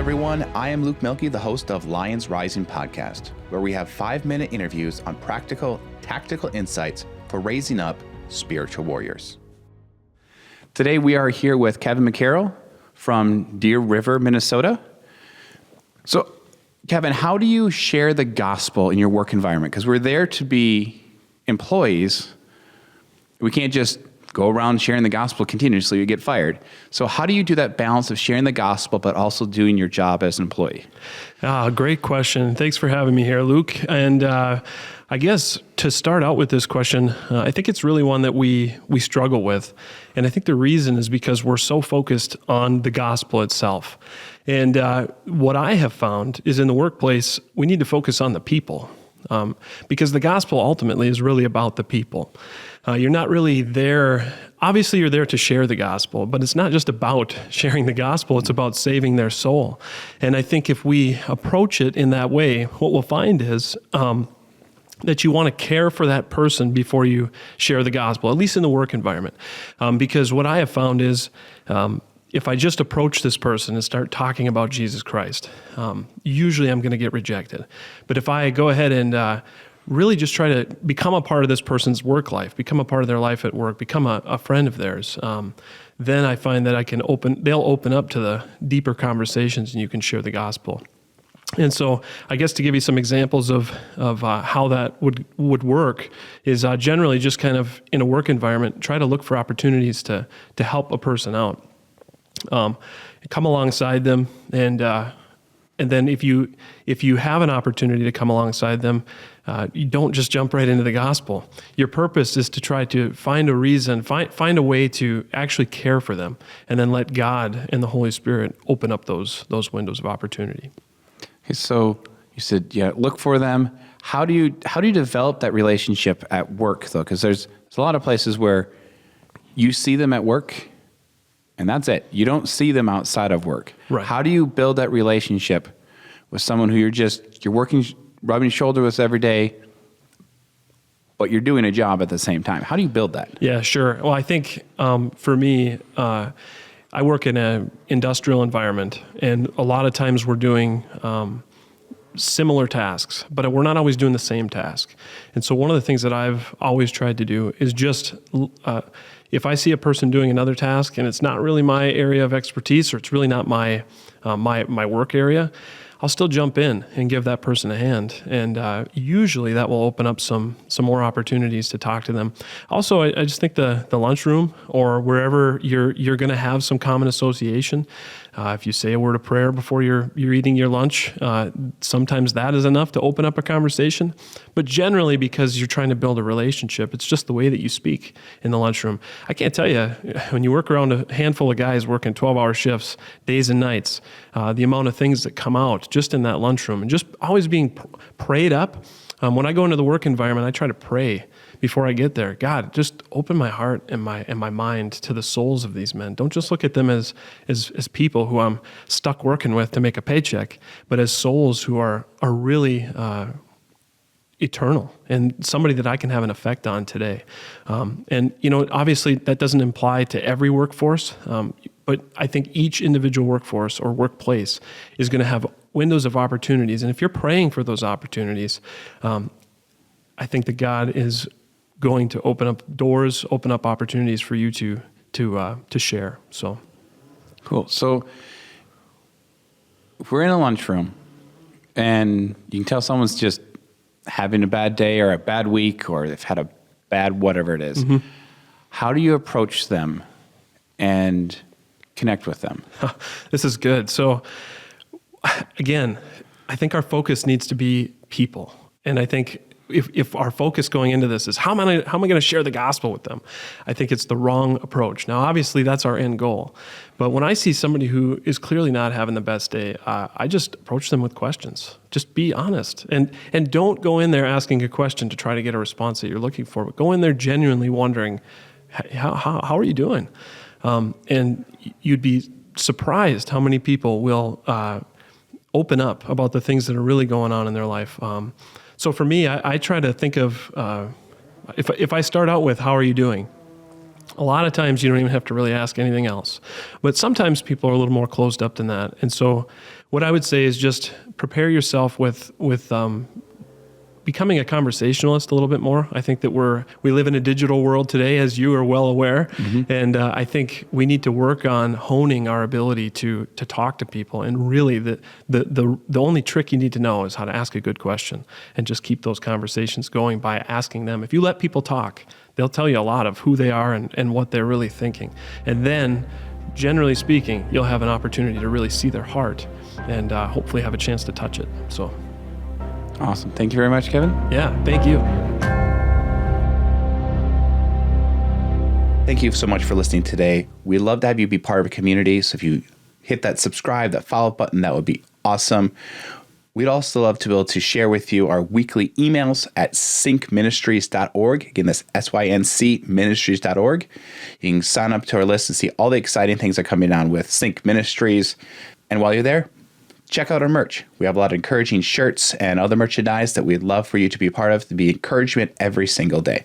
everyone. I am Luke Milkey, the host of Lions Rising podcast, where we have 5-minute interviews on practical, tactical insights for raising up spiritual warriors. Today, we are here with Kevin McCarroll from Deer River, Minnesota. So, Kevin, how do you share the gospel in your work environment? Because we're there to be employees. We can't just go around sharing the gospel continuously, you get fired. So how do you do that balance of sharing the gospel, but also doing your job as an employee? Great question. Thanks for having me here, Luke. And I guess to start out with this question, I think it's really one that we struggle with. And I think the reason is because we're so focused on the gospel itself. And what I have found is in the workplace, we need to focus on the people. Because the gospel ultimately is really about the people. You're not really there, obviously you're there to share the gospel, but it's not just about sharing the gospel, it's about saving their soul. And I think if we approach it in that way, what we'll find is that you want to care for that person before you share the gospel, at least in the work environment. Because what I have found is, if I just approach this person and start talking about Jesus Christ, usually I'm going to get rejected. But if I go ahead and really just try to become a part of this person's work life, become a part of their life at work, become a friend of theirs, then I find that they'll open up to the deeper conversations and you can share the gospel. And so I guess to give you some examples of how that would work is generally just kind of in a work environment, try to look for opportunities to help a person out. Come alongside them, and then if you have an opportunity to come alongside them, you don't just jump right into the gospel. Your purpose is to try to find a reason, find a way to actually care for them, and then let God and the Holy Spirit open up those windows of opportunity. Okay, so you said, look for them. How do you develop that relationship at work, though? Because there's a lot of places where you see them at work, and that's it. You don't see them outside of work. Right. How do you build that relationship with someone who you're working, rubbing shoulders with every day, but you're doing a job at the same time? How do you build that? Yeah, sure. Well, I think for me, I work in an industrial environment, and a lot of times we're doing similar tasks, but we're not always doing the same task. And so one of the things that I've always tried to do is just, if I see a person doing another task and it's not really my area of expertise, or it's really not my work area, I'll still jump in and give that person a hand. And usually that will open up some more opportunities to talk to them. Also, I just think the lunchroom or wherever you're going to have some common association. If you say a word of prayer before you're eating your lunch, sometimes that is enough to open up a conversation. But generally, because you're trying to build a relationship, it's just the way that you speak in the lunchroom. I can't tell you, when you work around a handful of guys working 12-hour shifts, days and nights, the amount of things that come out just in that lunchroom, and just always being prayed up. When I go into the work environment, I try to pray before I get there. God, just open my heart and my mind to the souls of these men. Don't just look at them as people who I'm stuck working with to make a paycheck, but as souls who are really eternal and somebody that I can have an effect on today. And obviously that doesn't apply to every workforce, but I think each individual workforce or workplace is going to have windows of opportunities. And if you're praying for those opportunities, I think that God is going to open up doors, open up opportunities for you to share. So, cool. So, if we're in a lunchroom, and you can tell someone's just having a bad day or a bad week, or they've had a bad whatever it is, mm-hmm. How do you approach them and connect with them? This is good. So, again, I think our focus needs to be people, and I think if our focus going into this is how am I going to share the gospel with them, I think it's the wrong approach. Now, obviously, that's our end goal. But when I see somebody who is clearly not having the best day, I just approach them with questions. Just be honest. And don't go in there asking a question to try to get a response that you're looking for, but go in there genuinely wondering, how are you doing? And you'd be surprised how many people will open up about the things that are really going on in their life. So for me, I try to think of, if I start out with, how are you doing? A lot of times you don't even have to really ask anything else. But sometimes people are a little more closed up than that. And so what I would say is just prepare yourself with becoming a conversationalist a little bit more. I think that we live in a digital world today, as you are well aware. And I think we need to work on honing our ability to talk to people. And really the only trick you need to know is how to ask a good question and just keep those conversations going by asking them. If you let people talk, they'll tell you a lot of who they are and what they're really thinking. And then, generally speaking, you'll have an opportunity to really see their heart and hopefully have a chance to touch it. So, awesome. Thank you very much, Kevin. yeah, thank you. Thank you so much for listening today. We'd love to have you be part of a community. So if you hit that subscribe, that follow button, that would be awesome. We'd also love to be able to share with you our weekly emails at syncministries.org. Again, that's SYNC Ministries.org. You can sign up to our list and see all the exciting things that are coming down with SYNC Ministries. And while you're there, check out our merch. We have a lot of encouraging shirts and other merchandise that we'd love for you to be a part of, to be encouragement every single day.